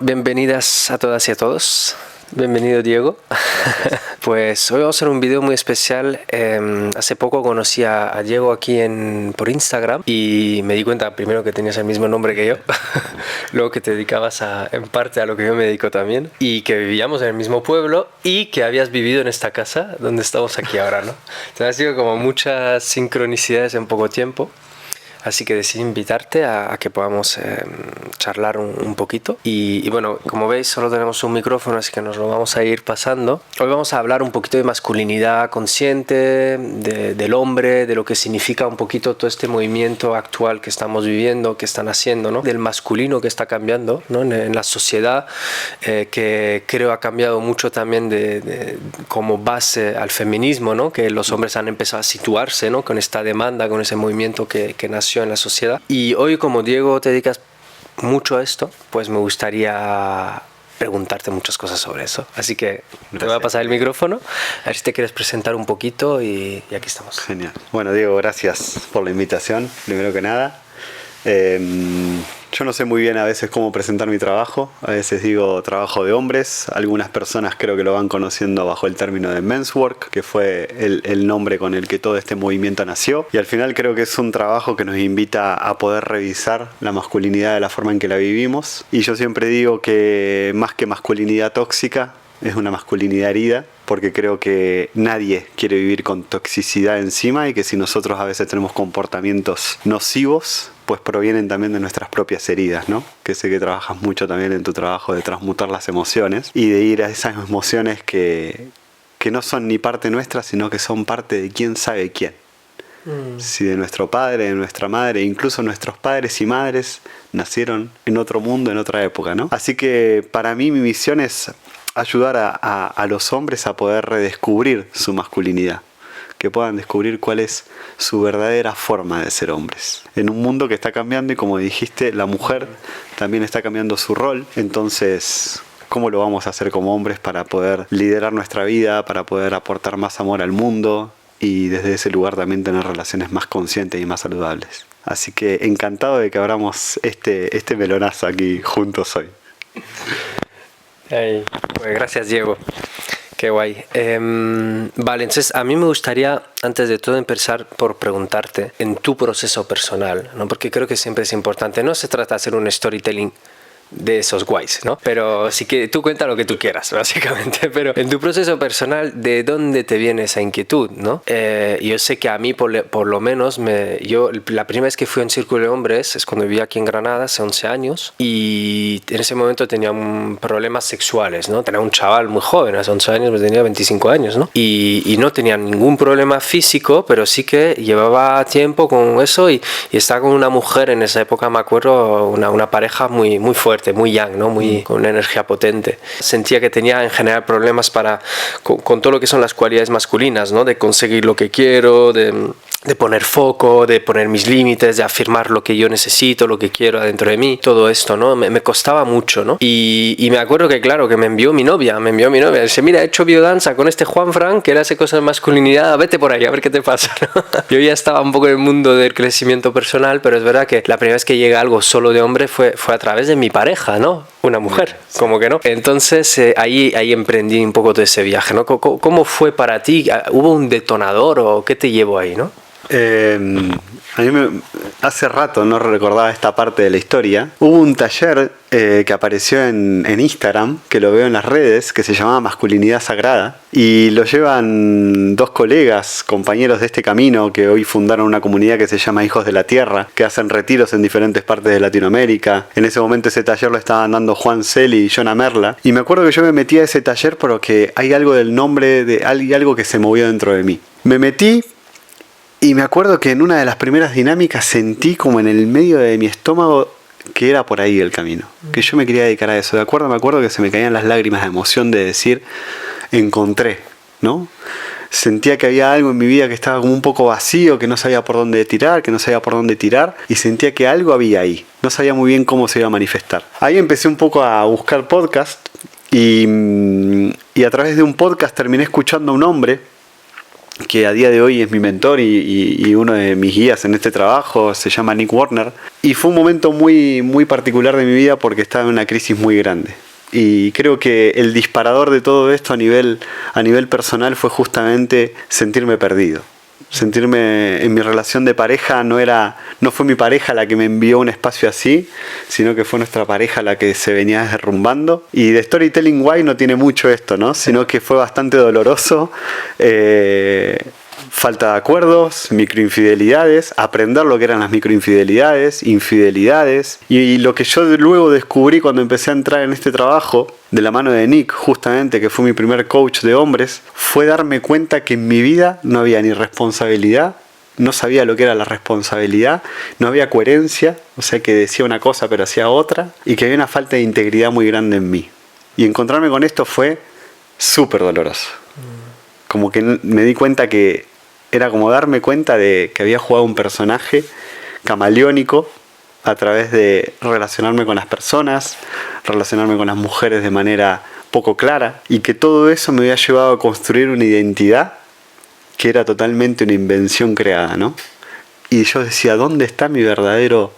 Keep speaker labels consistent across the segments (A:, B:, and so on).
A: Bienvenidas a todas y a todos. Bienvenido, Diego. Pues hoy vamos a hacer un video muy especial. Hace poco conocí a Diego aquí por Instagram y me di cuenta primero que tenías el mismo nombre que yo, luego que te dedicabas en parte a lo que yo me dedico también, y que vivíamos en el mismo pueblo y que habías vivido en esta casa donde estamos aquí ahora, ¿no? Entonces ha sido como muchas sincronicidades en poco tiempo. Así que decidí invitarte a que podamos charlar un poquito. Y bueno, como veis, solo tenemos un micrófono, así que nos lo vamos a ir pasando. Hoy vamos a hablar un poquito de masculinidad consciente, del hombre, de lo que significa un poquito todo este movimiento actual que estamos viviendo, que están haciendo, ¿no? Del masculino que está cambiando, ¿no? en la sociedad, que creo ha cambiado mucho también como base al feminismo, ¿no? Que los hombres han empezado a situarse, ¿no? Con esta demanda, con ese movimiento que nació en la sociedad. Y hoy, como Diego te dedicas mucho a esto, pues me gustaría preguntarte muchas cosas sobre eso. Así que te voy a pasar el micrófono, a ver si te quieres presentar un poquito y aquí estamos.
B: Genial. Bueno, Diego, gracias por la invitación, primero que nada. Yo no sé muy bien a veces cómo presentar mi trabajo. A veces digo trabajo de hombres. Algunas personas creo que lo van conociendo bajo el término de men's work, que fue el nombre con el que todo este movimiento nació. Y al final creo que es un trabajo que nos invita a poder revisar la masculinidad de la forma en que la vivimos. Y yo siempre digo que más que masculinidad tóxica, es una masculinidad herida, porque creo que nadie quiere vivir con toxicidad encima y que si nosotros a veces tenemos comportamientos nocivos, pues provienen también de nuestras propias heridas, ¿no? Que sé que trabajas mucho también en tu trabajo de transmutar las emociones y de ir a esas emociones que no son ni parte nuestra, sino que son parte de quién sabe quién. Si de nuestro padre, de nuestra madre, incluso nuestros padres y madres nacieron en otro mundo, en otra época, ¿no? Así que para mí mi misión es ayudar a los hombres a poder redescubrir su masculinidad, que puedan descubrir cuál es su verdadera forma de ser hombres. En un mundo que está cambiando y, como dijiste, la mujer también está cambiando su rol. Entonces, ¿cómo lo vamos a hacer como hombres para poder liderar nuestra vida, para poder aportar más amor al mundo y desde ese lugar también tener relaciones más conscientes y más saludables? Así que encantado de que abramos este melonazo aquí juntos hoy.
A: Hey, pues gracias, Diego. Qué guay. Vale, entonces a mí me gustaría, antes de todo, empezar por preguntarte en tu proceso personal, ¿no? Porque creo que siempre es importante. No se trata de hacer un storytelling de esos guays, ¿no? Pero sí que tú cuenta lo que tú quieras, básicamente. Pero en tu proceso personal, ¿de dónde te viene esa inquietud, no? Yo sé que a mí, por lo menos, yo la primera vez que fui a un círculo de hombres es cuando vivía aquí en Granada, hace 11 años, y en ese momento tenía problemas sexuales, ¿no? Tenía un chaval muy joven, hace 11 años, pues tenía 25 años, ¿no? Y no tenía ningún problema físico, pero sí que llevaba tiempo con eso y estaba con una mujer en esa época, me acuerdo, una pareja muy, muy fuerte, muy yang, ¿no? Con una energía potente. Sentía que tenía en general problemas con todo lo que son las cualidades masculinas, ¿no? De conseguir lo que quiero, de poner foco, de poner mis límites, de afirmar lo que yo necesito, lo que quiero adentro de mí, todo esto, ¿no? Me costaba mucho, ¿no? Y me acuerdo que, claro, que me envió mi novia, dice, mira, he hecho biodanza con este Juan Fran, que era hace cosas de masculinidad, vete por ahí, a ver qué te pasa, ¿no? Yo ya estaba un poco en el mundo del crecimiento personal, pero es verdad que la primera vez que llega algo solo de hombre fue a través de mi pareja, ¿no? Una mujer, como que no. Entonces ahí emprendí un poco todo ese viaje, ¿no? ¿Cómo fue para ti? ¿Hubo un detonador o qué te llevó ahí, no?
B: A mí hace rato no recordaba esta parte de la historia. Hubo un taller que apareció en Instagram, que lo veo en las redes, que se llamaba Masculinidad Sagrada, y lo llevan dos colegas, compañeros de este camino, que hoy fundaron una comunidad que se llama Hijos de la Tierra, que hacen retiros en diferentes partes de Latinoamérica. En ese momento ese taller lo estaban dando Juan Celi y Jonah Merla, y me acuerdo que yo me metí a ese taller porque hay algo del nombre, hay algo que se movió dentro de mí. Me metí. Y me acuerdo que en una de las primeras dinámicas sentí como en el medio de mi estómago que era por ahí el camino, que yo me quería dedicar a eso. Me acuerdo que se me caían las lágrimas de emoción de decir, encontré, ¿no? Sentía que había algo en mi vida que estaba como un poco vacío, que no sabía por dónde tirar, y sentía que algo había ahí. No sabía muy bien cómo se iba a manifestar. Ahí empecé un poco a buscar podcast y a través de un podcast terminé escuchando a un hombre que a día de hoy es mi mentor y uno de mis guías en este trabajo, se llama Nick Warner. Y fue un momento muy, muy particular de mi vida porque estaba en una crisis muy grande. Y creo que el disparador de todo esto a nivel personal fue justamente sentirme perdido. Sentirme en mi relación de pareja, no fue mi pareja la que me envió a un espacio así, sino que fue nuestra pareja la que se venía derrumbando. Y de Storytelling Why no tiene mucho esto, ¿no? Sino que fue bastante doloroso. Falta de acuerdos, microinfidelidades, aprender lo que eran las microinfidelidades, infidelidades. Y lo que yo luego descubrí cuando empecé a entrar en este trabajo, de la mano de Nick, justamente, que fue mi primer coach de hombres, fue darme cuenta que en mi vida no había ni responsabilidad, no sabía lo que era la responsabilidad, no había coherencia, o sea que decía una cosa pero hacía otra, y que había una falta de integridad muy grande en mí. Y encontrarme con esto fue súper doloroso. Como que me di cuenta que era como darme cuenta de que había jugado un personaje camaleónico a través de relacionarme con las personas, relacionarme con las mujeres de manera poco clara, y que todo eso me había llevado a construir una identidad que era totalmente una invención creada, ¿no? Y yo decía, ¿dónde está mi verdadero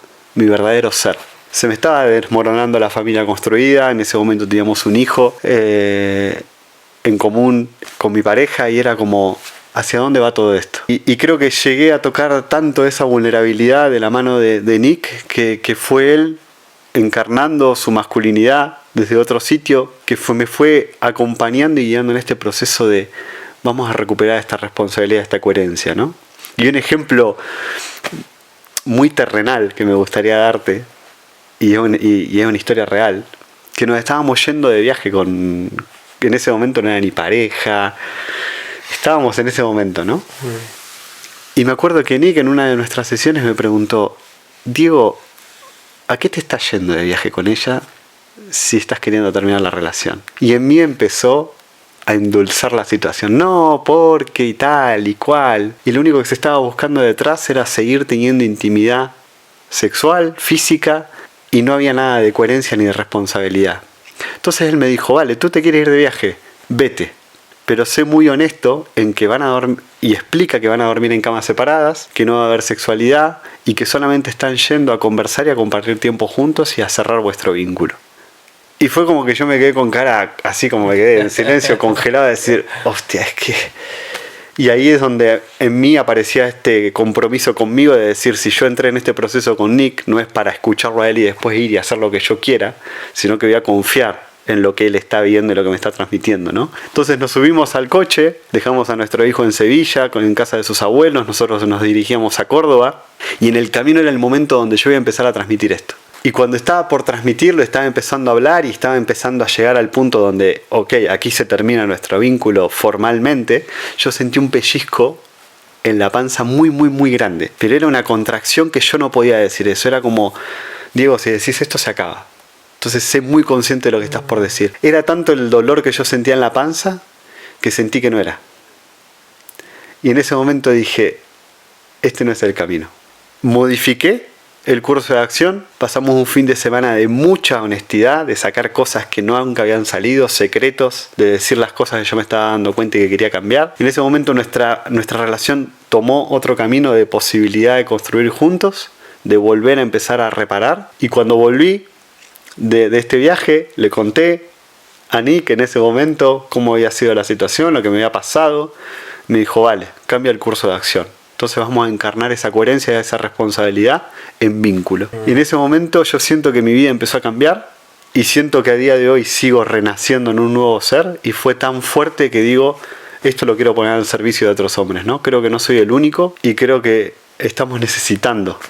B: ser? Se me estaba desmoronando la familia construida, en ese momento teníamos un hijo en común con mi pareja y era como, ¿hacia dónde va todo esto? Y creo que llegué a tocar tanto esa vulnerabilidad de la mano de Nick, que fue él encarnando su masculinidad desde otro sitio, que me fue acompañando y guiando en este proceso de vamos a recuperar esta responsabilidad, esta coherencia, ¿no? Y un ejemplo muy terrenal que me gustaría darte, y es una historia real, que nos estábamos yendo de viaje en ese momento no era ni pareja, estábamos en ese momento, ¿no? Y me acuerdo que Nick en una de nuestras sesiones me preguntó, Diego, ¿a qué te estás yendo de viaje con ella si estás queriendo terminar la relación? Y en mí empezó a endulzar la situación. No, porque y tal y cual. Y lo único que se estaba buscando detrás era seguir teniendo intimidad sexual, física, y no había nada de coherencia ni de responsabilidad. Entonces él me dijo, vale, tú te quieres ir de viaje, vete. Pero sé muy honesto en que van a dormir, y explica que van a dormir en camas separadas, que no va a haber sexualidad y que solamente están yendo a conversar y a compartir tiempo juntos y a cerrar vuestro vínculo. Y fue como que yo me quedé con cara, así como me quedé en silencio, congelado, a decir, hostia, es que... Y ahí es donde en mí aparecía este compromiso conmigo de decir, si yo entré en este proceso con Nick, no es para escucharlo a él y después ir y hacer lo que yo quiera, sino que voy a confiar en lo que él está viendo y lo que me está transmitiendo, ¿no? Entonces nos subimos al coche, dejamos a nuestro hijo en Sevilla, en casa de sus abuelos, nosotros nos dirigíamos a Córdoba, y en el camino era el momento donde yo iba a empezar a transmitir esto. Y cuando estaba por transmitirlo, estaba empezando a hablar y estaba empezando a llegar al punto donde, ok, aquí se termina nuestro vínculo formalmente, yo sentí un pellizco en la panza muy, muy, muy grande. Pero era una contracción que yo no podía decir eso. Era como, Diego, si decís esto se acaba. Entonces sé muy consciente de lo que estás por decir. Era tanto el dolor que yo sentía en la panza que sentí que no era. Y en ese momento dije, este no es el camino. Modifiqué el curso de acción, pasamos un fin de semana de mucha honestidad, de sacar cosas que nunca habían salido, secretos, de decir las cosas que yo me estaba dando cuenta y que quería cambiar. En ese momento nuestra relación tomó otro camino de posibilidad de construir juntos, de volver a empezar a reparar. Y cuando volví de este viaje, le conté a Nick en ese momento cómo había sido la situación, lo que me había pasado. Me dijo, vale, cambia el curso de acción. Entonces vamos a encarnar esa coherencia, esa responsabilidad en vínculo. Y en ese momento yo siento que mi vida empezó a cambiar y siento que a día de hoy sigo renaciendo en un nuevo ser, y fue tan fuerte que digo, esto lo quiero poner al servicio de otros hombres, ¿no? Creo que no soy el único y creo que estamos necesitando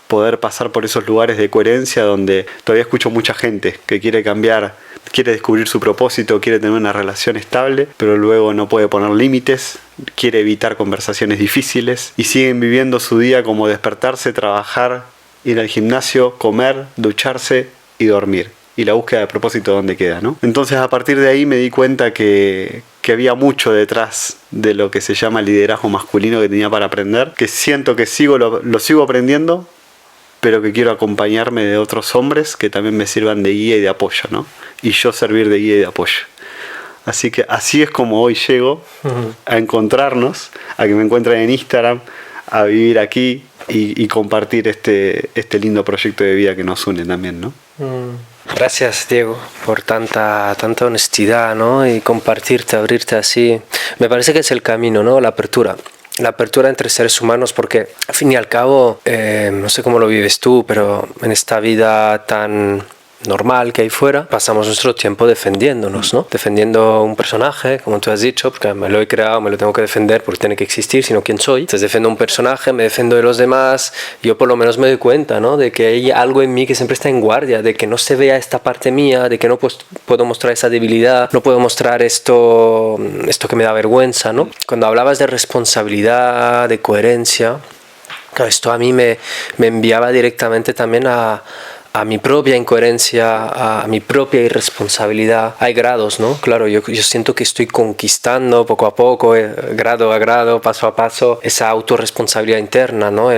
B: poder pasar por esos lugares de coherencia donde todavía escucho mucha gente que quiere cambiar, quiere descubrir su propósito, quiere tener una relación estable, pero luego no puede poner límites, quiere evitar conversaciones difíciles y siguen viviendo su día como despertarse, trabajar, ir al gimnasio, comer, ducharse y dormir. Y la búsqueda de propósito dónde queda, ¿no? Entonces a partir de ahí me di cuenta que había mucho detrás de lo que se llama liderazgo masculino que tenía para aprender, que siento que lo sigo aprendiendo, pero que quiero acompañarme de otros hombres que también me sirvan de guía y de apoyo, ¿no? Y yo servir de guía y de apoyo. Así que así es como hoy llego a encontrarnos, a que me encuentren en Instagram, a vivir aquí y compartir este lindo proyecto de vida que nos une también, ¿no?
A: Gracias, Diego, por tanta honestidad, ¿no? Y compartirte, abrirte así. Me parece que es el camino, ¿no? La apertura entre seres humanos, porque al fin y al cabo, no sé cómo lo vives tú, pero en esta vida tan normal que hay fuera, pasamos nuestro tiempo defendiéndonos, ¿no? Defendiendo un personaje, como tú has dicho, porque me lo he creado, me lo tengo que defender porque tiene que existir, sino quién soy. Entonces defiendo un personaje, me defiendo de los demás, yo por lo menos me doy cuenta, ¿no? De que hay algo en mí que siempre está en guardia, de que no se vea esta parte mía, de que no puedo mostrar esa debilidad, no puedo mostrar esto que me da vergüenza, ¿no? Cuando hablabas de responsabilidad, de coherencia, claro, esto a mí me enviaba directamente también a mi propia incoherencia, a mi propia irresponsabilidad. Hay grados, ¿no? Claro, yo siento que estoy conquistando poco a poco, grado a grado, paso a paso, esa autorresponsabilidad interna, ¿no?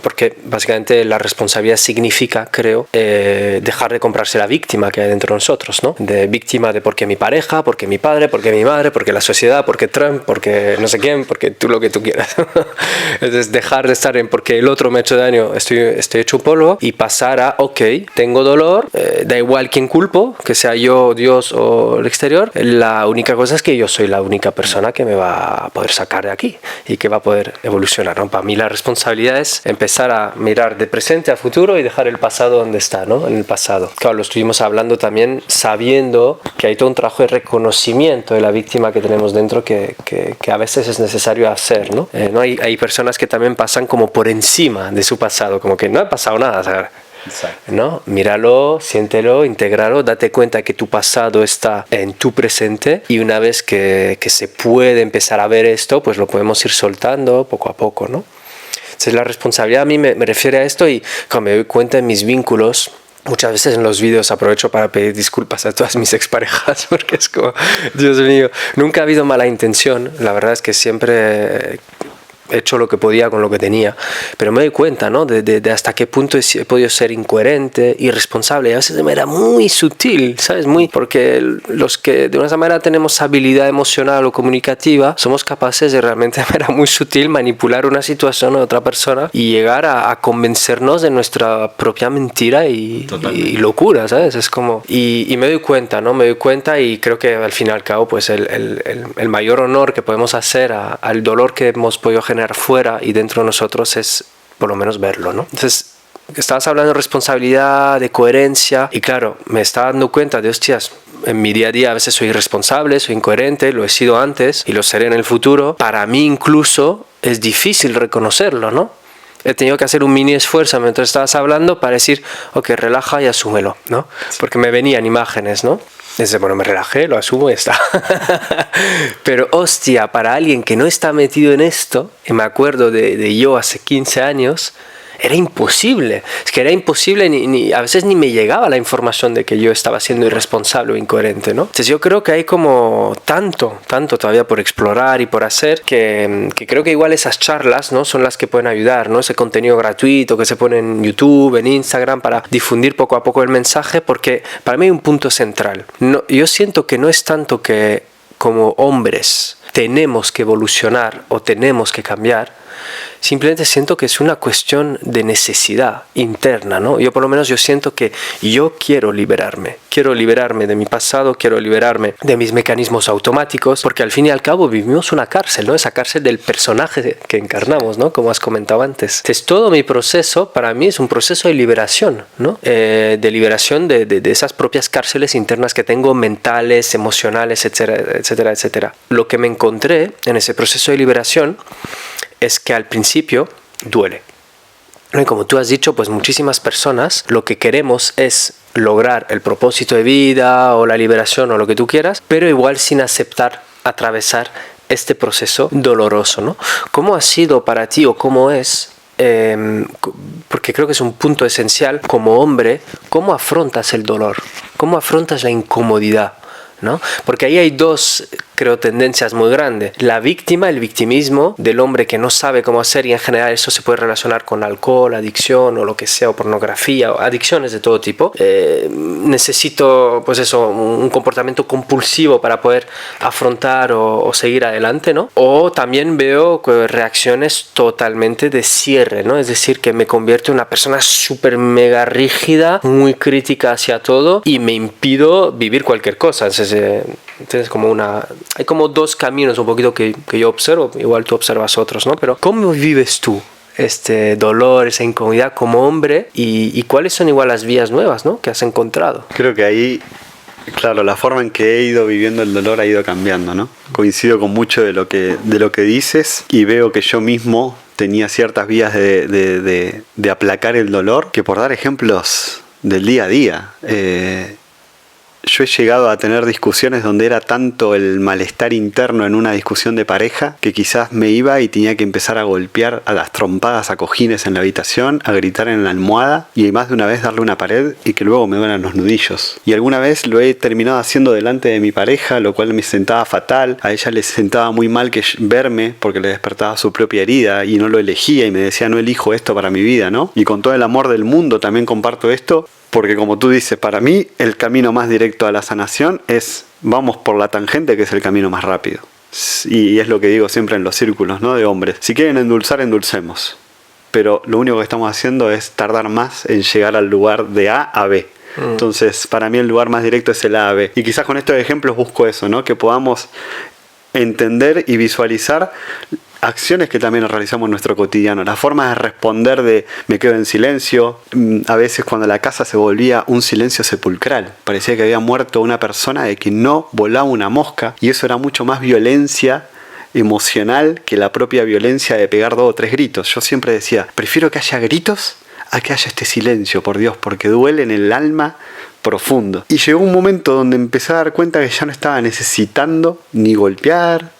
A: Porque básicamente la responsabilidad significa, creo, dejar de comprarse la víctima que hay dentro de nosotros, ¿no? De víctima de porque mi pareja, porque mi padre, porque mi madre, porque la sociedad, porque Trump, porque no sé quién, porque tú lo que tú quieras. Entonces dejar de estar en porque el otro me ha hecho daño, estoy hecho polvo, y pasar a, ok, tengo dolor, da igual quién culpo, que sea yo, Dios o el exterior, la única cosa es que yo soy la única persona que me va a poder sacar de aquí y que va a poder evolucionar, ¿no? Para mí la responsabilidad es empezar a mirar de presente a futuro y dejar el pasado donde está, ¿no? En el pasado. Claro, lo estuvimos hablando también sabiendo que hay todo un trabajo de reconocimiento de la víctima que tenemos dentro que a veces es necesario hacer, ¿no? Hay personas que también pasan como por encima de su pasado, como que no ha pasado nada, ¿sabes?
B: Exacto.
A: ¿No? Míralo, siéntelo, intégralo, date cuenta que tu pasado está en tu presente, y una vez que se puede empezar a ver esto, pues lo podemos ir soltando poco a poco, ¿no? Entonces la responsabilidad a mí me refiere a esto, y cuando me doy cuenta en mis vínculos, muchas veces en los vídeos aprovecho para pedir disculpas a todas mis exparejas, porque es como, Dios mío, nunca ha habido mala intención, la verdad es que siempre he hecho lo que podía con lo que tenía, pero me doy cuenta, ¿no? de hasta qué punto he podido ser incoherente, irresponsable, y a veces de manera muy sutil, ¿sabes? Porque los que de una manera tenemos habilidad emocional o comunicativa, somos capaces de realmente de manera muy sutil manipular una situación de otra persona y llegar a convencernos de nuestra propia mentira y locura, ¿sabes? Es como, y me doy cuenta, ¿no? Me doy cuenta, y creo que al fin y al cabo, pues el mayor honor que podemos hacer al dolor que hemos podido generar fuera y dentro de nosotros es por lo menos verlo, ¿no? Entonces, estabas hablando de responsabilidad, de coherencia, y claro, me estaba dando cuenta de, hostias, en mi día a día a veces soy irresponsable, soy incoherente, lo he sido antes y lo seré en el futuro. Para mí incluso es difícil reconocerlo, ¿no? He tenido que hacer un mini esfuerzo mientras estabas hablando para decir, ok, relaja y asúmelo, ¿no? Porque me venían imágenes, ¿no? Desde, bueno, me relajé, lo asumo y ya está. Pero hostia, para alguien que no está metido en esto, y me acuerdo de yo hace 15 años, era imposible. Es que era imposible, a veces ni me llegaba la información de que yo estaba siendo irresponsable o incoherente, ¿no? Entonces yo creo que hay como tanto todavía por explorar y por hacer, que creo que igual esas charlas, ¿no? Son las que pueden ayudar, ¿no? Ese contenido gratuito que se pone en YouTube, en Instagram, para difundir poco a poco el mensaje, porque para mí hay un punto central. Yo siento que no es tanto que como hombres tenemos que evolucionar o tenemos que cambiar. Simplemente siento que es una cuestión de necesidad interna, ¿no? Yo por lo menos yo siento que yo quiero liberarme de mi pasado, quiero liberarme de mis mecanismos automáticos, porque al fin y al cabo vivimos una cárcel, ¿no? Esa cárcel del personaje que encarnamos, ¿no? Como has comentado antes. Entonces todo mi proceso para mí es un proceso de liberación, ¿no? De liberación de esas propias cárceles internas que tengo, mentales, emocionales, etcétera, etcétera, etcétera. Lo que me encontré en ese proceso de liberación es que al principio duele. Y como tú has dicho, pues muchísimas personas lo que queremos es lograr el propósito de vida o la liberación o lo que tú quieras, pero igual sin aceptar atravesar este proceso doloroso, ¿no? ¿Cómo ha sido para ti o cómo es? Porque creo que es un punto esencial como hombre, ¿cómo afrontas el dolor? ¿Cómo afrontas la incomodidad? ¿No? Porque ahí hay dos creo, tendencias muy grandes. La víctima, el victimismo del hombre que no sabe cómo hacer, y en general eso se puede relacionar con alcohol, adicción o lo que sea, o pornografía, o adicciones de todo tipo. Necesito, pues eso, un comportamiento compulsivo para poder afrontar o seguir adelante, ¿no? O también veo reacciones totalmente de cierre, ¿no? Es decir, que me convierto en una persona súper mega rígida, muy crítica hacia todo y me impido vivir cualquier cosa. Entonces hay como dos caminos un poquito que yo observo, igual tú observas otros, ¿no? Pero ¿cómo vives tú este dolor, esa incomodidad como hombre y cuáles son igual las vías nuevas, ¿no?, que has encontrado?
B: Creo que ahí, claro, la forma en que he ido viviendo el dolor ha ido cambiando, ¿no? Coincido con mucho de lo que dices y veo que yo mismo tenía ciertas vías de aplacar el dolor, que por dar ejemplos del día a día, yo he llegado a tener discusiones donde era tanto el malestar interno en una discusión de pareja que quizás me iba y tenía que empezar a golpear a las trompadas a cojines en la habitación, a gritar en la almohada y más de una vez darle una pared y que luego me duelan los nudillos. Y alguna vez lo he terminado haciendo delante de mi pareja, lo cual me sentaba fatal. A ella le sentaba muy mal que verme porque le despertaba su propia herida y no lo elegía y me decía no elijo esto para mi vida, ¿no? Y con todo el amor del mundo también comparto esto. Porque como tú dices, para mí el camino más directo a la sanación es vamos por la tangente, que es el camino más rápido. Y es lo que digo siempre en los círculos, ¿no?, de hombres. Si quieren endulzar, endulcemos. Pero lo único que estamos haciendo es tardar más en llegar al lugar de A a B. Entonces, para mí el lugar más directo es el A a B. Y quizás con estos ejemplos busco eso, ¿no?, que podamos entender y visualizar acciones que también realizamos en nuestro cotidiano, la forma de responder de me quedo en silencio, a veces cuando la casa se volvía un silencio sepulcral, parecía que había muerto una persona, de que no volaba una mosca, y eso era mucho más violencia emocional que la propia violencia de pegar 2 o 3 gritos. Yo siempre decía, prefiero que haya gritos a que haya este silencio, por Dios, porque duele en el alma profundo. Y llegó un momento donde empecé a dar cuenta que ya no estaba necesitando ni golpear,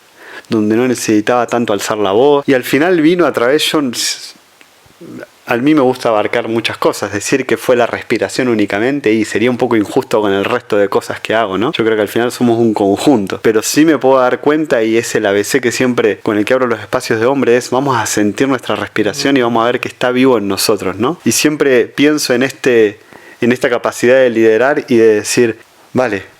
B: donde no necesitaba tanto alzar la voz, y al final vino a través, a mí me gusta abarcar muchas cosas, decir que fue la respiración únicamente y sería un poco injusto con el resto de cosas que hago, ¿no? Yo creo que al final somos un conjunto, pero sí me puedo dar cuenta, y es el ABC que siempre con el que abro los espacios de hombre, es vamos a sentir nuestra respiración y vamos a ver que está vivo en nosotros, ¿no? Y siempre pienso en esta capacidad de liderar y de decir, vale,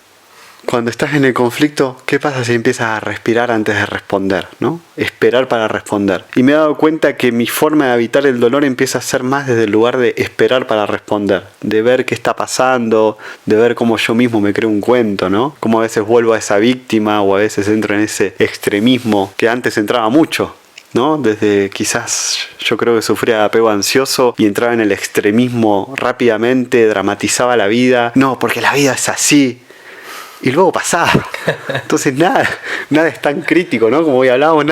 B: cuando estás en el conflicto, ¿qué pasa si empiezas a respirar antes de responder, ¿no? Esperar para responder. Y me he dado cuenta que mi forma de evitar el dolor empieza a ser más desde el lugar de esperar para responder, de ver qué está pasando, de ver cómo yo mismo me creo un cuento, ¿no? Cómo a veces vuelvo a esa víctima o a veces entro en ese extremismo que antes entraba mucho, ¿no? Desde quizás yo creo que sufría de apego ansioso y entraba en el extremismo rápidamente, dramatizaba la vida. No, porque la vida es así. Y luego pasaba. Entonces nada es tan crítico, ¿no? Como hoy hablábamos,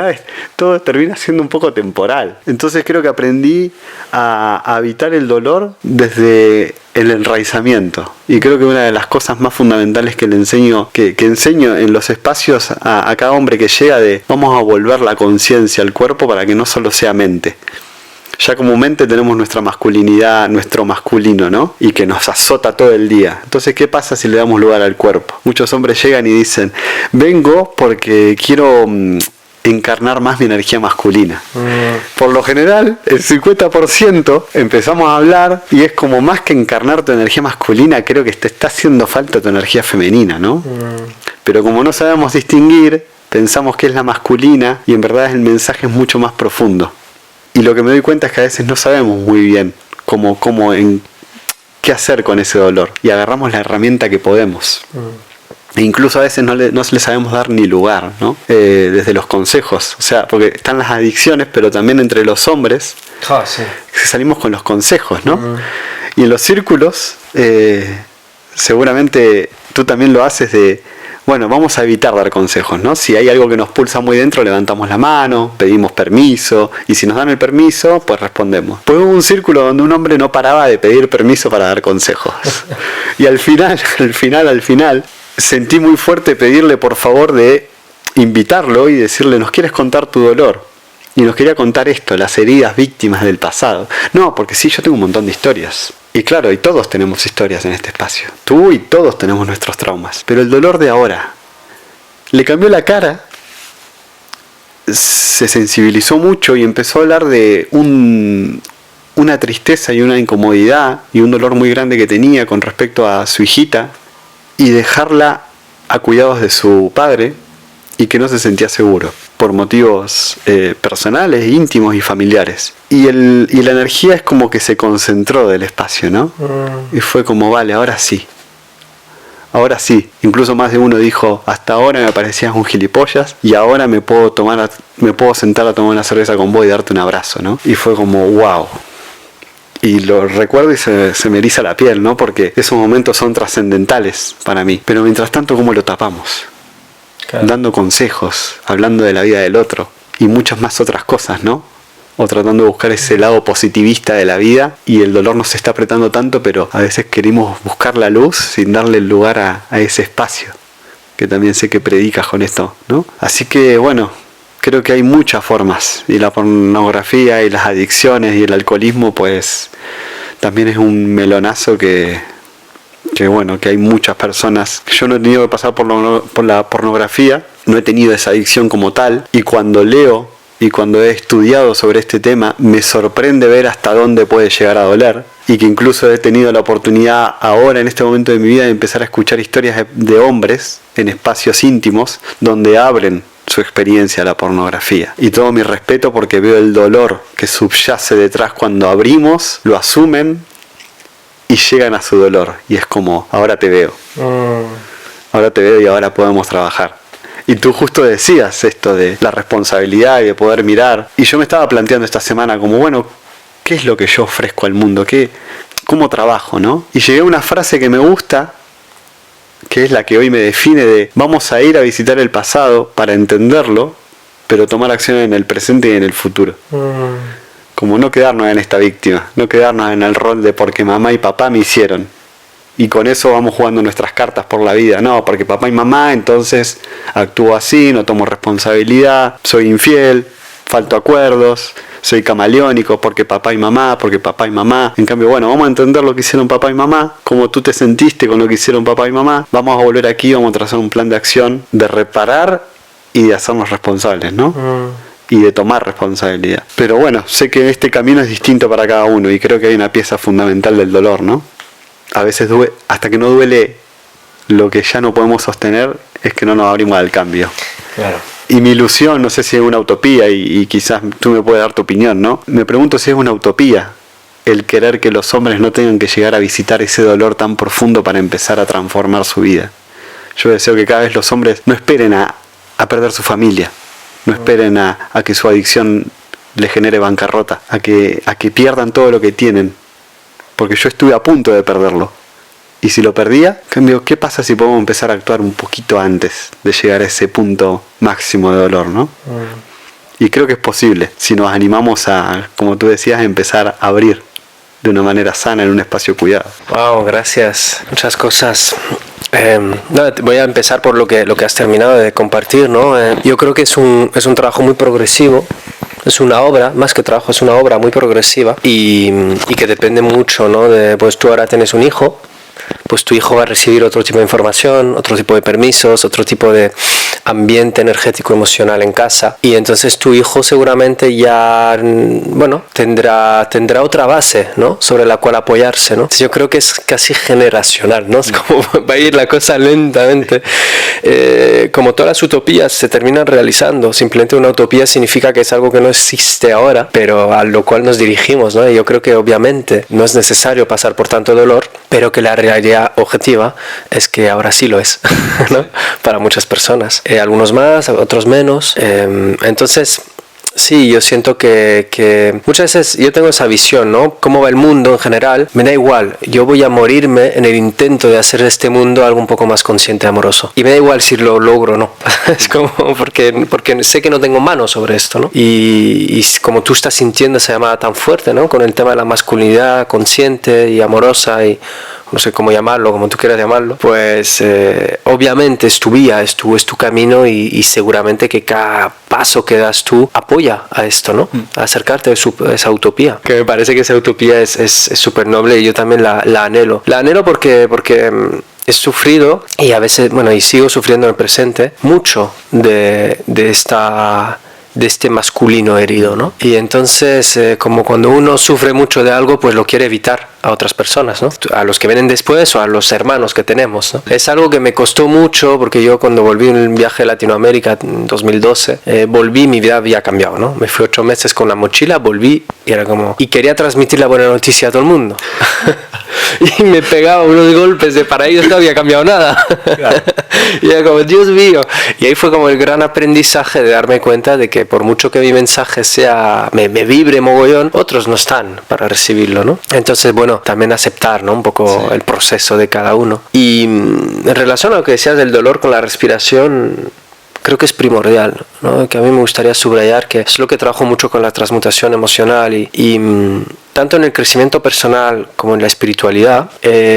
B: todo termina siendo un poco temporal. Entonces creo que aprendí a evitar el dolor desde el enraizamiento. Y creo que una de las cosas más fundamentales que le enseño, que enseño en los espacios a cada hombre que llega, de vamos a volver la conciencia al cuerpo para que no solo sea mente. Ya como mente tenemos nuestra masculinidad, nuestro masculino, ¿no? Y que nos azota todo el día. Entonces, ¿qué pasa si le damos lugar al cuerpo? Muchos hombres llegan y dicen, vengo porque quiero encarnar más mi energía masculina. Por lo general, el 50% empezamos a hablar y es como más que encarnar tu energía masculina, creo que te está haciendo falta tu energía femenina, ¿no? Pero como no sabemos distinguir, pensamos que es la masculina y en verdad el mensaje es mucho más profundo. Y lo que me doy cuenta es que a veces no sabemos muy bien qué hacer con ese dolor. Y agarramos la herramienta que podemos. E incluso a veces no le sabemos dar ni lugar, ¿no? Desde los consejos. O sea, porque están las adicciones, pero también entre los hombres salimos con los consejos, ¿no? Y en los círculos, seguramente tú también lo haces de... Bueno, vamos a evitar dar consejos, ¿no? Si hay algo que nos pulsa muy dentro, levantamos la mano, pedimos permiso, y si nos dan el permiso, pues respondemos. Pues hubo un círculo donde un hombre no paraba de pedir permiso para dar consejos. Y al final, sentí muy fuerte pedirle por favor de invitarlo y decirle, ¿nos quieres contar tu dolor? Y nos quería contar esto, las heridas víctimas del pasado. No, porque sí, yo tengo un montón de historias. Y claro, y todos tenemos historias en este espacio. Tú y todos tenemos nuestros traumas. Pero el dolor de ahora, le cambió la cara, se sensibilizó mucho y empezó a hablar de una tristeza y una incomodidad y un dolor muy grande que tenía con respecto a su hijita y dejarla a cuidados de su padre y que no se sentía seguro por motivos personales, íntimos y familiares. Y la energía es como que se concentró del espacio, ¿no? Y fue como, vale, ahora sí. Ahora sí. Incluso más de uno dijo, hasta ahora me parecías un gilipollas y ahora me puedo sentar a tomar una cerveza con vos y darte un abrazo, ¿no? Y fue como, wow. Y lo recuerdo y se me eriza la piel, ¿no? Porque esos momentos son trascendentales para mí. Pero mientras tanto, ¿cómo lo tapamos? Claro. Dando consejos, hablando de la vida del otro y muchas más otras cosas, ¿no? O tratando de buscar ese lado positivista de la vida y el dolor nos está apretando tanto, pero a veces queremos buscar la luz sin darle el lugar a ese espacio, que también sé que predicas con esto, ¿no? Así que bueno, creo que hay muchas formas y la pornografía y las adicciones y el alcoholismo pues también es un melonazo que bueno, que hay muchas personas. Yo no he tenido que pasar por la pornografía, no he tenido esa adicción como tal, y cuando leo y cuando he estudiado sobre este tema me sorprende ver hasta dónde puede llegar a doler, y que incluso he tenido la oportunidad ahora en este momento de mi vida de empezar a escuchar historias de hombres en espacios íntimos donde abren su experiencia a la pornografía. Y todo mi respeto porque veo el dolor que subyace detrás cuando abrimos, lo asumen y llegan a su dolor. Y es como, ahora te veo. Ahora te veo y ahora podemos trabajar. Y tú justo decías esto de la responsabilidad y de poder mirar. Y yo me estaba planteando esta semana como, bueno, ¿qué es lo que yo ofrezco al mundo? ¿Cómo trabajo, no? Y llegué a una frase que me gusta, que es la que hoy me define de vamos a ir a visitar el pasado para entenderlo, pero tomar acción en el presente y en el futuro. Como no quedarnos en esta víctima, no quedarnos en el rol de porque mamá y papá me hicieron. Y con eso vamos jugando nuestras cartas por la vida. No, porque papá y mamá, entonces actúo así, no tomo responsabilidad, soy infiel, falto acuerdos, soy camaleónico porque papá y mamá, porque papá y mamá. En cambio, bueno, vamos a entender lo que hicieron papá y mamá, cómo tú te sentiste con lo que hicieron papá y mamá. Vamos a volver aquí, vamos a trazar un plan de acción de reparar y de hacernos responsables, ¿no? Y de tomar responsabilidad. Pero bueno, sé que este camino es distinto para cada uno y creo que hay una pieza fundamental del dolor, ¿no? A veces hasta que no duele lo que ya no podemos sostener, es que no nos abrimos al cambio.
A: Claro.
B: Y mi ilusión, no sé si es una utopía y quizás tú me puedes dar tu opinión, ¿no? Me pregunto si es una utopía el querer que los hombres no tengan que llegar a visitar ese dolor tan profundo para empezar a transformar su vida. Yo deseo que cada vez los hombres no esperen a perder su familia, no esperen a que su adicción les genere bancarrota, a que pierdan todo lo que tienen, porque yo estuve a punto de perderlo. Y si lo perdía, cambio, ¿qué pasa si podemos empezar a actuar un poquito antes de llegar a ese punto máximo de dolor, ¿no? Y creo que es posible, si nos animamos a, como tú decías, a empezar a abrir de una manera sana en un espacio cuidado.
A: Wow, gracias. Muchas cosas. Voy a empezar por lo que has terminado de compartir, ¿no? Yo creo que es un trabajo muy progresivo. Es una obra, más que trabajo, es una obra muy progresiva y que depende mucho, ¿no? Pues tú ahora tienes un hijo, pues tu hijo va a recibir otro tipo de información, otro tipo de permisos, otro tipo de ambiente energético emocional en casa, y entonces tu hijo seguramente ya, bueno, tendrá otra base, ¿no? Sobre la cual apoyarse, ¿no? Entonces yo creo que es casi generacional, ¿no? Es como va a ir la cosa lentamente. Como todas las utopías se terminan realizando. Simplemente una utopía significa que es algo que no existe ahora, pero a lo cual nos dirigimos, ¿no? Y yo creo que obviamente no es necesario pasar por tanto dolor, pero que la realidad objetiva es que ahora sí lo es, ¿no? Para muchas personas. Algunos más, otros menos. Entonces, sí, yo siento que muchas veces yo tengo esa visión, ¿no? Cómo va el mundo en general, me da igual. Yo voy a morirme en el intento de hacer de este mundo algo un poco más consciente y amoroso. Y me da igual si lo logro o no. Es como porque sé que no tengo mano sobre esto, ¿no? Y como tú estás sintiendo esa llamada tan fuerte, ¿no? Con el tema de la masculinidad consciente y amorosa y no sé cómo llamarlo, como tú quieras llamarlo, pues obviamente es tu vía, es tu camino y seguramente que cada paso que das tú apoya a esto, ¿no? A acercarte a esa utopía. Que me parece que esa utopía es súper noble y yo también la anhelo. La anhelo porque he sufrido, y a veces, bueno, y sigo sufriendo en el presente, mucho de este masculino herido, ¿no? Y entonces, como cuando uno sufre mucho de algo, pues lo quiere evitar a otras personas, ¿no? A los que vienen después o a los hermanos que tenemos, ¿no? Es algo que me costó mucho, porque yo cuando volví en el viaje a Latinoamérica en 2012, volví, mi vida había cambiado, ¿no? Me fui 8 meses con la mochila, volví y era como... Y quería transmitir la buena noticia a todo el mundo. Y me pegaba unos golpes de para ellos no había cambiado nada. Claro. Y era como, Dios mío. Y ahí fue como el gran aprendizaje de darme cuenta de que por mucho que mi mensaje sea, me vibre mogollón, otros no están para recibirlo, ¿no? Entonces, bueno, también aceptar, ¿no? Un poco el proceso de cada uno. Y en relación a lo que decías del dolor con la respiración, creo que es primordial, ¿no? Que a mí me gustaría subrayar que es lo que trabajo mucho con la transmutación emocional y tanto en el crecimiento personal como en la espiritualidad,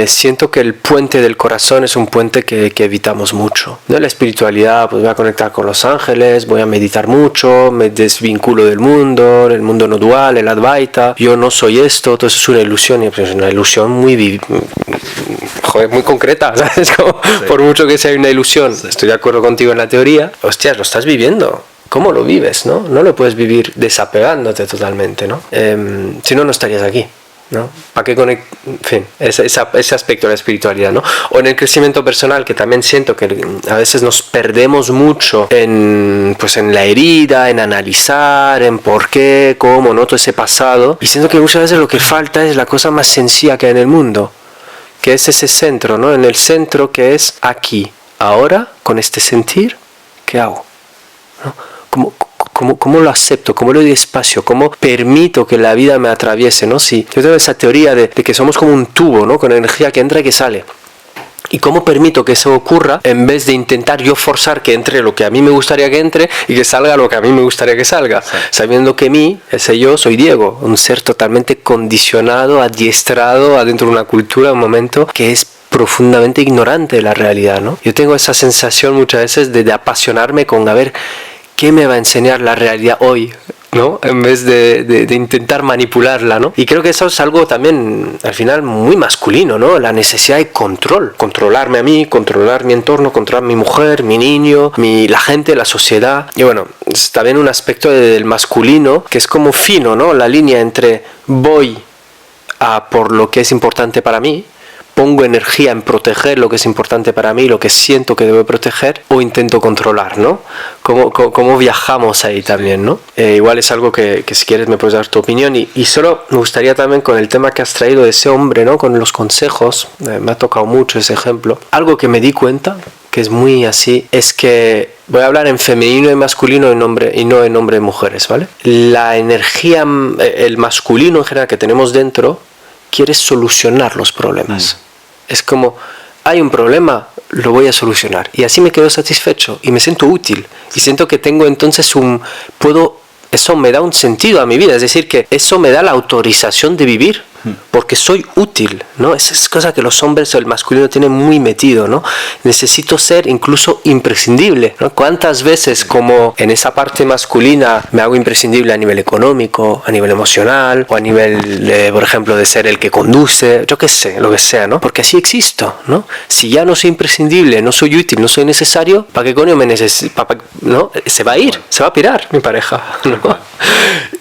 A: siento que el puente del corazón es un puente que evitamos mucho, ¿no? En la espiritualidad, pues voy a conectar con los ángeles, voy a meditar mucho, me desvinculo del mundo, el mundo no dual, el Advaita, yo no soy esto, todo eso es una ilusión, y es una ilusión muy concreta, ¿sabes? Como, por mucho que sea una ilusión, estoy de acuerdo contigo en la teoría, hostias, lo estás viviendo. ¿Cómo lo vives, no? No lo puedes vivir desapegándote totalmente, ¿no? Si no, no estarías aquí, ¿no? ¿Para qué en fin, ese aspecto de la espiritualidad, ¿no? O en el crecimiento personal, que también siento que a veces nos perdemos mucho en la herida, en analizar, en por qué, cómo, ¿no? Todo ese pasado. Y siento que muchas veces lo que falta es la cosa más sencilla que hay en el mundo, que es ese centro, ¿no? En el centro que es aquí, ahora, con este sentir, ¿qué hago? ¿No? ¿Cómo lo acepto? ¿Cómo le doy espacio? ¿Cómo permito que la vida me atraviese? ¿No? Sí, yo tengo esa teoría de que somos como un tubo, ¿no? Con energía que entra y que sale. ¿Y cómo permito que eso ocurra en vez de intentar yo forzar que entre lo que a mí me gustaría que entre y que salga lo que a mí me gustaría que salga? Sí. Sabiendo que ese yo soy Diego, un ser totalmente condicionado, adiestrado adentro de una cultura, un momento que es profundamente ignorante de la realidad, ¿no? Yo tengo esa sensación muchas veces de apasionarme con a ver qué me va a enseñar la realidad hoy, ¿no? En vez de intentar manipularla, ¿no? Y creo que eso es algo también al final muy masculino, ¿no? La necesidad de control, controlarme a mí, controlar mi entorno, controlar mi mujer, mi niño, la gente, la sociedad. Y bueno, es también un aspecto del masculino que es como fino, ¿no? La línea entre voy a por lo que es importante para mí, pongo energía en proteger lo que es importante para mí, lo que siento que debo proteger, o intento controlar, ¿no? ¿Cómo viajamos ahí también, ¿no? Igual es algo que si quieres me puedes dar tu opinión, y solo me gustaría también con el tema que has traído de ese hombre, ¿no? Con los consejos, me ha tocado mucho ese ejemplo. Algo que me di cuenta, que es muy así, es que voy a hablar en femenino y masculino y no en hombre y mujeres, ¿vale? La energía, el masculino en general que tenemos dentro, quiere solucionar los problemas. Es como, hay un problema, lo voy a solucionar. Y así me quedo satisfecho y me siento útil. Y siento que tengo entonces eso me da un sentido a mi vida. Es decir, que eso me da la autorización de vivir. Porque soy útil, ¿no? Esa es cosa que los hombres o el masculino tienen muy metido, ¿no? Necesito ser incluso imprescindible, ¿no? ¿Cuántas veces como en esa parte masculina me hago imprescindible a nivel económico, a nivel emocional, o a nivel, por ejemplo, de ser el que conduce, yo qué sé, lo que sea, ¿no? Porque así existo, ¿no? Si ya no soy imprescindible, no soy útil, no soy necesario, ¿para qué coño me necesito? ¿No? Se va a ir, se va a pirar mi pareja, ¿no?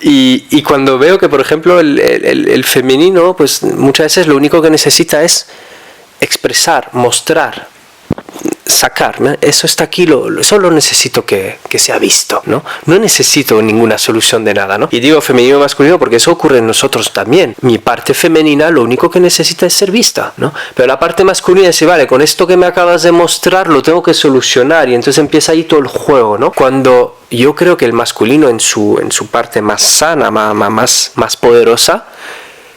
A: Y cuando veo que, por ejemplo, el femenino, pues muchas veces lo único que necesita es expresar, mostrar, sacar, ¿no? Eso está aquí, solo necesito que sea visto, ¿no? No necesito ninguna solución de nada, ¿no? Y digo femenino y masculino porque eso ocurre en nosotros también. Mi parte femenina lo único que necesita es ser vista, ¿no? Pero la parte masculina dice, vale, con esto que me acabas de mostrar lo tengo que solucionar, y entonces empieza ahí todo el juego, ¿no? Cuando yo creo que el masculino en su parte más sana, más poderosa,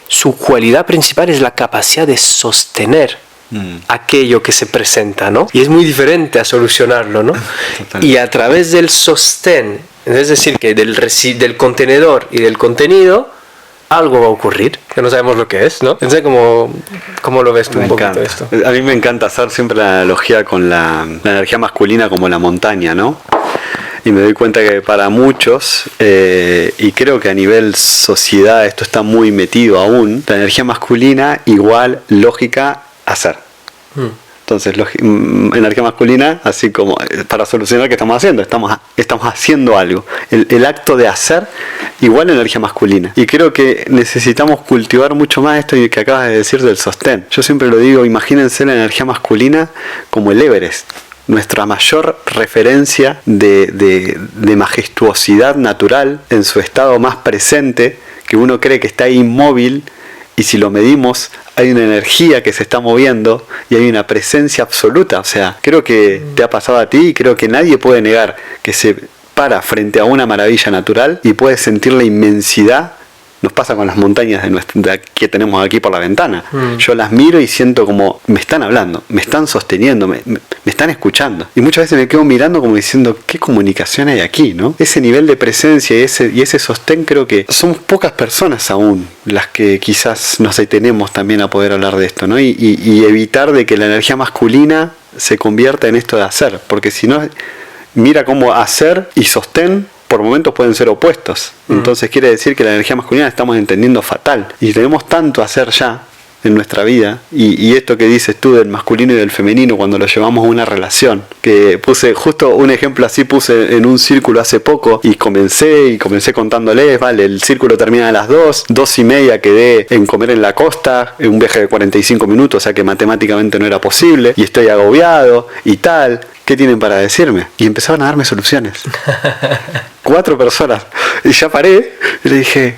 A: su cualidad principal es la capacidad de sostener aquello que se presenta, ¿no? Y es muy diferente a solucionarlo, ¿no? Y a través del sostén, es decir, que del contenedor y del contenido, algo va a ocurrir, que no sabemos lo que es, ¿no? Entonces, ¿cómo lo ves tú un poquito esto?
B: A mí me encanta hacer siempre la analogía con la energía masculina como la montaña, ¿no? Y me doy cuenta que para muchos, y creo que a nivel sociedad esto está muy metido aún, la energía masculina igual lógica hacer. Entonces, energía masculina, así como para solucionar, ¿qué estamos haciendo? Estamos haciendo algo. El acto de hacer, igual energía masculina. Y creo que necesitamos cultivar mucho más esto que acabas de decir del sostén. Yo siempre lo digo, imagínense la energía masculina como el Everest. Nuestra mayor referencia de majestuosidad natural en su estado más presente, que uno cree que está inmóvil, y si lo medimos hay una energía que se está moviendo y hay una presencia absoluta. O sea, creo que te ha pasado a ti y creo que nadie puede negar que se para frente a una maravilla natural y puede sentir la inmensidad. Nos pasa con las montañas que tenemos aquí por la ventana. Yo las miro y siento como me están hablando, me están sosteniendo, me están escuchando. Y muchas veces me quedo mirando como diciendo, ¿qué comunicación hay aquí, no? Ese nivel de presencia y ese sostén, creo que somos pocas personas aún las que quizás nos detenemos también a poder hablar de esto, ¿no? Y evitar de que la energía masculina se convierta en esto de hacer. Porque si no, mira cómo hacer y sostén por momentos pueden ser opuestos. Entonces quiere decir que la energía masculina la estamos entendiendo fatal. Y tenemos tanto a hacer ya en nuestra vida. Y esto que dices tú del masculino y del femenino cuando lo llevamos a una relación. Que puse justo un ejemplo así, puse en un círculo hace poco y comencé contándoles, vale, el círculo termina a las 2:30 quedé en comer en la costa, en un viaje de 45 minutos, o sea que matemáticamente no era posible. Y estoy agobiado y tal. ¿Qué tienen para decirme? Y empezaron a darme soluciones. 4 personas. Y ya paré y le dije,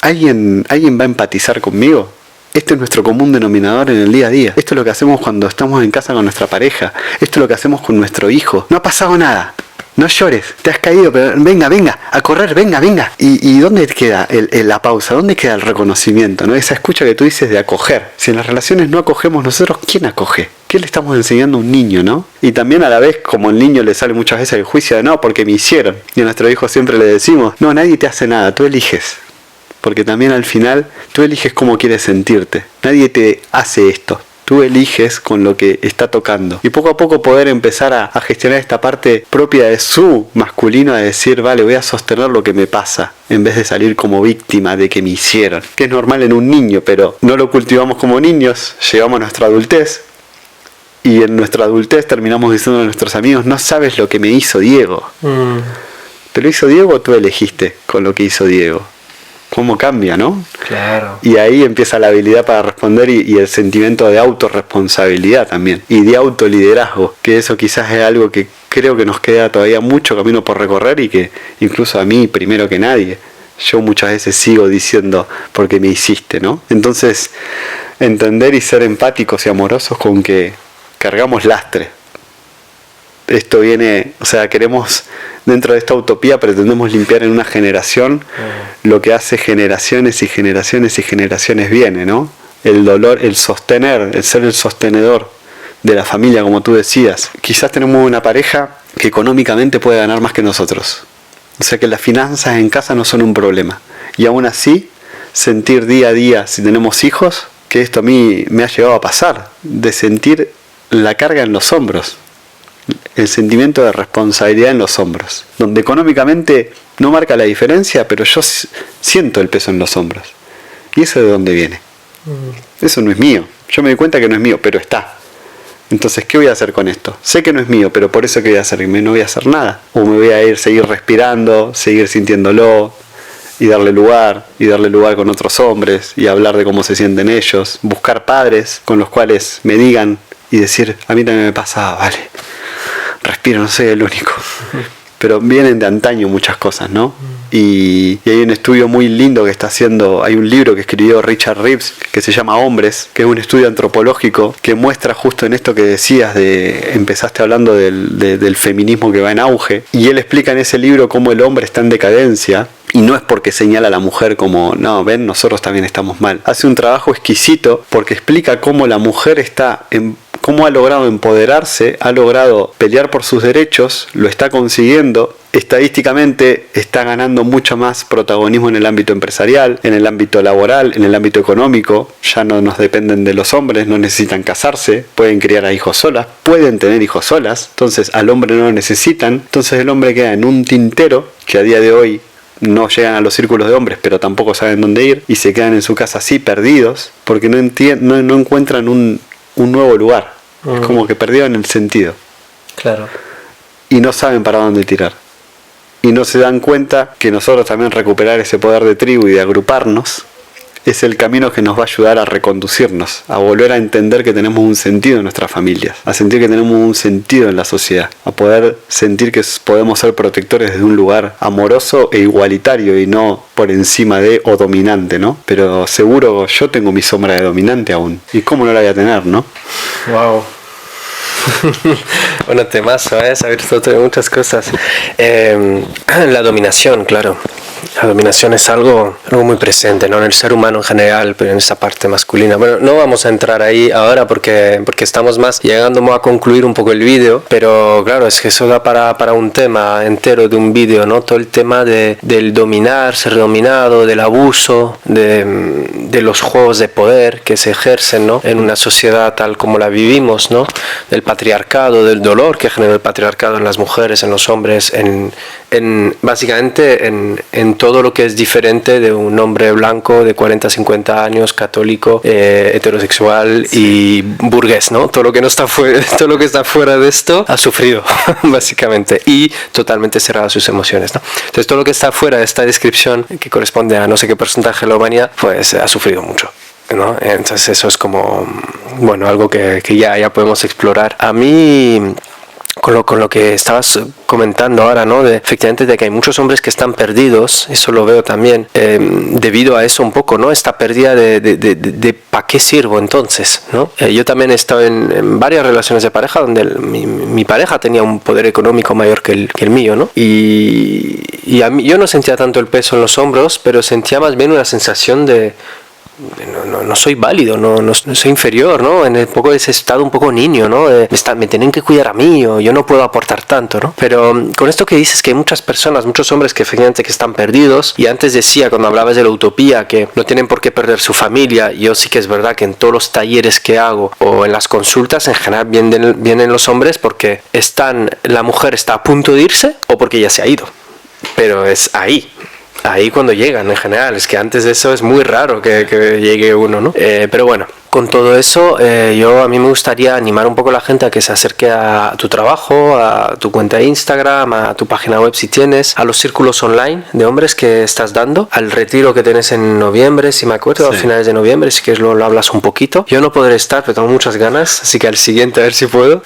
B: ¿alguien va a empatizar conmigo? Este es nuestro común denominador en el día a día. Esto es lo que hacemos cuando estamos en casa con nuestra pareja. Esto es lo que hacemos con nuestro hijo. No ha pasado nada. No llores, te has caído, pero venga, a correr, venga. ¿Y dónde queda la pausa? ¿Dónde queda el reconocimiento? ¿No? Esa escucha que tú dices de acoger. Si en las relaciones no acogemos nosotros, ¿quién acoge? ¿Qué le estamos enseñando a un niño, no? Y también a la vez, como el niño le sale muchas veces el juicio de no, porque me hicieron. Y a nuestro hijo siempre le decimos, no, nadie te hace nada, tú eliges. Porque también al final, tú eliges cómo quieres sentirte. Nadie te hace esto. Tú eliges con lo que está tocando. Y poco a poco poder empezar a gestionar esta parte propia de su masculino, a decir, vale, voy a sostener lo que me pasa, en vez de salir como víctima de que me hicieron. Que es normal en un niño, pero no lo cultivamos como niños, llegamos a nuestra adultez, y en nuestra adultez terminamos diciendo a nuestros amigos, no sabes lo que me hizo Diego. ¿Te lo hizo Diego o tú elegiste con lo que hizo Diego? ¿Cómo cambia, no?
A: Claro.
B: Y ahí empieza la habilidad para responder y el sentimiento de autorresponsabilidad también. Y de autoliderazgo, que eso quizás es algo que creo que nos queda todavía mucho camino por recorrer y que incluso a mí, primero que nadie, yo muchas veces sigo diciendo porque me hiciste, ¿no? Entonces, entender y ser empáticos y amorosos con que cargamos lastre. Esto viene, o sea, queremos, dentro de esta utopía pretendemos limpiar en una generación lo que hace generaciones y generaciones y generaciones viene, ¿no? El dolor, el sostener, el ser el sostenedor de la familia, como tú decías. Quizás tenemos una pareja que económicamente puede ganar más que nosotros. O sea que las finanzas en casa no son un problema. Y aún así, sentir día a día, si tenemos hijos, que esto a mí me ha llegado a pasar, de sentir la carga en los hombros. El sentimiento de responsabilidad en los hombros, donde económicamente no marca la diferencia, pero yo siento el peso en los hombros. ¿Y eso de dónde viene? Eso no es mío. Yo me doy cuenta que no es mío, pero está. Entonces, ¿qué voy a hacer con esto? Sé que no es mío, pero por eso ¿qué voy a hacer? No voy a hacer nada. O me voy a seguir respirando, seguir sintiéndolo, y darle lugar con otros hombres, y hablar de cómo se sienten ellos, buscar padres con los cuales me digan y decir, a mí también me pasaba, vale. Respiro, no soy el único. Pero vienen de antaño muchas cosas, ¿no? Y hay un estudio muy lindo que está haciendo, hay un libro que escribió Richard Reeves que se llama Hombres, que es un estudio antropológico que muestra justo en esto que decías, empezaste hablando del feminismo que va en auge, y él explica en ese libro cómo el hombre está en decadencia. Y no es porque señala a la mujer como, no, ven, nosotros también estamos mal. Hace un trabajo exquisito porque explica cómo la mujer cómo ha logrado empoderarse, ha logrado pelear por sus derechos, lo está consiguiendo. Estadísticamente está ganando mucho más protagonismo en el ámbito empresarial, en el ámbito laboral, en el ámbito económico. Ya no nos dependen de los hombres, no necesitan casarse, pueden criar a hijos solas, pueden tener hijos solas. Entonces al hombre no lo necesitan. Entonces el hombre queda en un tintero que a día de hoy no llegan a los círculos de hombres, pero tampoco saben dónde ir, y se quedan en su casa así perdidos porque no encuentran un nuevo lugar. Es como que perdieron el sentido.
A: Claro.
B: Y no saben para dónde tirar. Y no se dan cuenta que nosotros también recuperar ese poder de tribu y de agruparnos es el camino que nos va a ayudar a reconducirnos, a volver a entender que tenemos un sentido en nuestras familias, a sentir que tenemos un sentido en la sociedad, a poder sentir que podemos ser protectores desde un lugar amoroso e igualitario y no por encima de o dominante, ¿no? Pero seguro yo tengo mi sombra de dominante aún. ¿Y cómo no la voy a tener, no?
A: Wow. Bueno, temazo, ¿eh? Saber todo de muchas cosas. La dominación, claro. La dominación es algo muy presente, ¿no? En el ser humano en general, pero en esa parte masculina. Bueno, no vamos a entrar ahí ahora porque estamos más llegando a concluir un poco el vídeo, pero claro, es que eso da para un tema entero de un vídeo, ¿no? Todo el tema del dominar, ser dominado, del abuso, de los juegos de poder que se ejercen, ¿no? En una sociedad tal como la vivimos, ¿no? Del patriarcado, del dolor que genera el patriarcado en las mujeres, en los hombres, básicamente en todo lo que es diferente de un hombre blanco de 40-50 años, católico, heterosexual y burgués, ¿no? Todo lo que está fuera de esto ha sufrido básicamente, y totalmente cerrado a sus emociones, ¿no? Entonces todo lo que está fuera de esta descripción, que corresponde a no sé qué porcentaje de la humanidad, pues ha sufrido mucho, ¿no? Entonces eso es como, bueno, algo que ya podemos explorar. A mí, con lo que estabas comentando ahora, ¿no? Efectivamente de que hay muchos hombres que están perdidos, eso lo veo también, debido a eso un poco, ¿no? Esta pérdida de ¿para qué sirvo entonces? ¿No? Yo también he estado en varias relaciones de pareja donde mi pareja tenía un poder económico mayor que el mío, ¿no? Y a mí, yo no sentía tanto el peso en los hombros, pero sentía más bien una sensación de no soy válido, no soy inferior, ¿no? En ese estado un poco niño, ¿no? Me tienen que cuidar a mí, o yo no puedo aportar tanto, ¿no? Pero con esto que dices, que hay muchas personas, muchos hombres que efectivamente que están perdidos, y antes decía, cuando hablabas de la utopía, que no tienen por qué perder su familia, yo sí que es verdad que en todos los talleres que hago, o en las consultas, en general vienen los hombres porque la mujer está a punto de irse, o porque ya se ha ido, pero es ahí cuando llegan en general. Es que antes de eso es muy raro que llegue uno, ¿no? Pero bueno, con todo eso, a mí me gustaría animar un poco a la gente a que se acerque a tu trabajo, a tu cuenta de Instagram, a tu página web si tienes, a los círculos online de hombres que estás dando, al retiro que tienes en noviembre, si me acuerdo, sí, a finales de noviembre, si quieres lo hablas un poquito. Yo no podré estar, pero tengo muchas ganas, así que al siguiente a ver si puedo,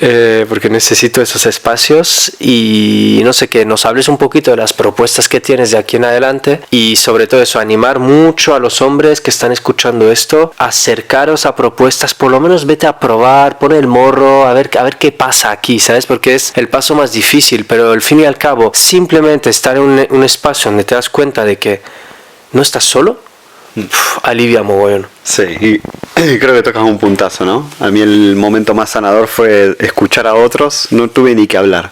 A: porque necesito esos espacios, y no sé, que nos hables un poquito de las propuestas que tienes de aquí en adelante, y sobre todo eso, animar mucho a los hombres que están escuchando esto, acercaros a propuestas, por lo menos vete a probar, pon el morro, a ver qué pasa aquí, ¿sabes? Porque es el paso más difícil, pero al fin y al cabo, simplemente estar en un espacio donde te das cuenta de que no estás solo, alivia mogollón.
B: Sí, y creo que tocas un puntazo, ¿no? A mí el momento más sanador fue escuchar a otros, no tuve ni que hablar.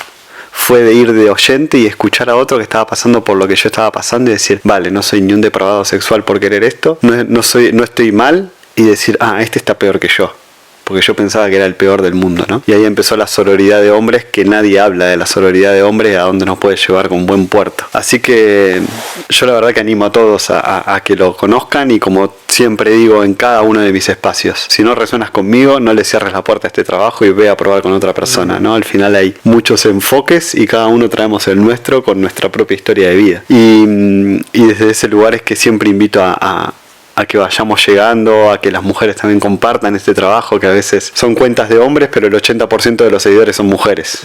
B: Fue de ir de oyente y escuchar a otro que estaba pasando por lo que yo estaba pasando y decir, vale, no soy ni un depravado sexual por querer esto, no estoy mal, y decir, este está peor que yo, porque yo pensaba que era el peor del mundo, ¿no? Y ahí empezó la sororidad de hombres, que nadie habla de la sororidad de hombres, a dónde nos puede llevar con buen puerto. Así que yo la verdad que animo a todos a que lo conozcan, y como siempre digo en cada uno de mis espacios, si no resuenas conmigo, no le cierres la puerta a este trabajo y ve a probar con otra persona, ¿no? Al final hay muchos enfoques y cada uno traemos el nuestro con nuestra propia historia de vida. Y desde ese lugar es que siempre invito a que vayamos llegando, a que las mujeres también compartan este trabajo, que a veces son cuentas de hombres, pero el 80% de los seguidores son mujeres.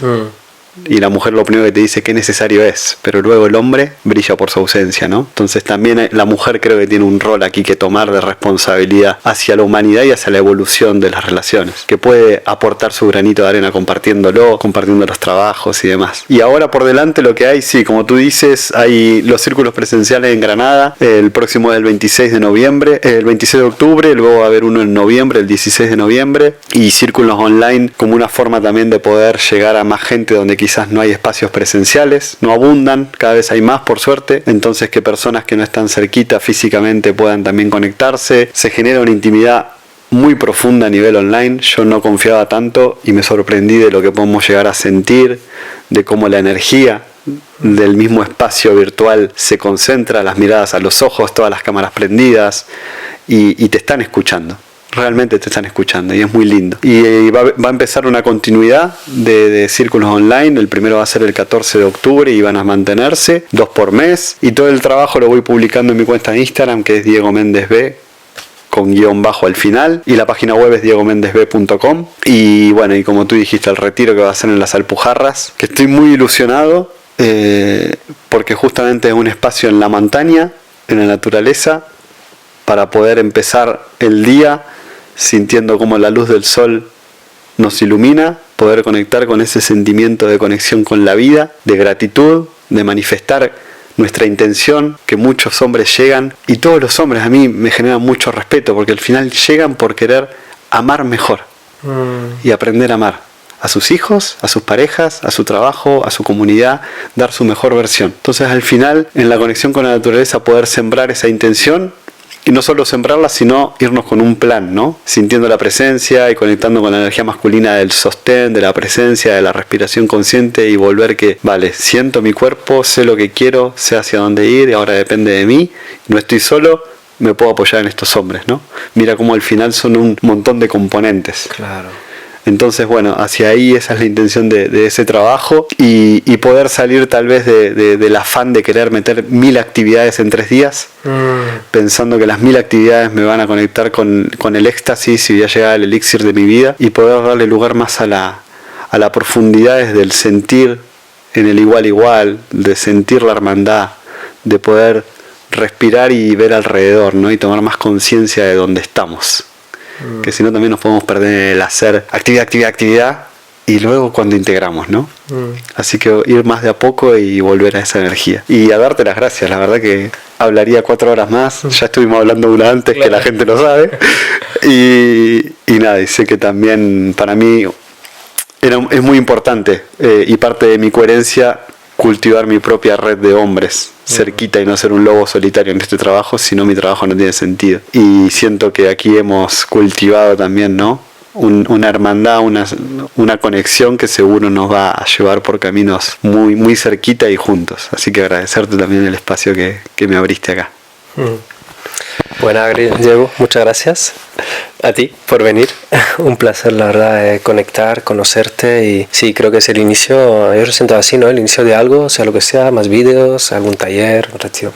B: Y la mujer lo primero que te dice qué necesario es, pero luego el hombre brilla por su ausencia, ¿no? Entonces también la mujer creo que tiene un rol aquí que tomar de responsabilidad hacia la humanidad y hacia la evolución de las relaciones, que puede aportar su granito de arena compartiendo los trabajos y demás. Y ahora por delante lo que hay, sí, como tú dices, hay los círculos presenciales en Granada, el próximo es el 26 de noviembre, el 26 de octubre, luego va a haber uno en noviembre, el 16 de noviembre, y círculos online como una forma también de poder llegar a más gente donde quizás no hay espacios presenciales, no abundan, cada vez hay más por suerte, entonces que personas que no están cerquita físicamente puedan también conectarse, se genera una intimidad muy profunda a nivel online. Yo no confiaba tanto y me sorprendí de lo que podemos llegar a sentir, de cómo la energía del mismo espacio virtual se concentra, las miradas a los ojos, todas las cámaras prendidas, y te están escuchando. realmente te están escuchando y es muy lindo. Y va a empezar una continuidad de círculos online. El primero va a ser el 14 de octubre y van a mantenerse 2 por mes. Y todo el trabajo lo voy publicando en mi cuenta de Instagram, que es Diego Méndez B, con guión bajo al final, y la página web es diegomendezb.com. Y bueno, y como tú dijiste, el retiro que va a ser en las Alpujarras, que estoy muy ilusionado, porque justamente es un espacio en la montaña, en la naturaleza, para poder empezar el día sintiendo cómo la luz del sol nos ilumina, poder conectar con ese sentimiento de conexión con la vida, de gratitud, de manifestar nuestra intención, que muchos hombres llegan, y todos los hombres a mí me generan mucho respeto, porque al final llegan por querer amar mejor y aprender a amar a sus hijos, a sus parejas, a su trabajo, a su comunidad, dar su mejor versión. Entonces al final, en la conexión con la naturaleza, poder sembrar esa intención, y no solo sembrarla, sino irnos con un plan, ¿no? Sintiendo la presencia y conectando con la energía masculina del sostén, de la presencia, de la respiración consciente, y volver que, vale, siento mi cuerpo, sé lo que quiero, sé hacia dónde ir, y ahora depende de mí, no estoy solo, me puedo apoyar en estos hombres, ¿no? Mira cómo al final son un montón de componentes.
A: Claro.
B: Entonces, bueno, hacia ahí esa es la intención de ese trabajo, y poder salir tal vez del afán de querer meter 1000 actividades en 3 días, pensando que las 1000 actividades me van a conectar con el éxtasis y voy a llegar al elixir de mi vida, y poder darle lugar más a la profundidad desde el sentir en el igual, de sentir la hermandad, de poder respirar y ver alrededor, ¿no? Y tomar más conciencia de dónde estamos. Que si no también nos podemos perder el hacer actividad y luego cuando integramos, ¿no? Así que ir más de a poco y volver a esa energía. Y a darte las gracias, la verdad que hablaría 4 horas más, ya estuvimos hablando una antes, claro, que la gente lo sabe. Y nada, y sé que también para mí es muy importante y parte de mi coherencia cultivar mi propia red de hombres cerquita y no ser un lobo solitario en este trabajo, si no mi trabajo no tiene sentido. Y siento que aquí hemos cultivado también, ¿no? Una hermandad, una conexión que seguro nos va a llevar por caminos muy, muy cerquita y juntos. Así que agradecerte también el espacio que me abriste acá.
A: Bueno, Diego, muchas gracias a ti por venir. Un placer, la verdad, conectar, conocerte, y sí, creo que es el inicio, yo lo siento así, ¿no? El inicio de algo, sea lo que sea, más vídeos, algún taller, un retiro.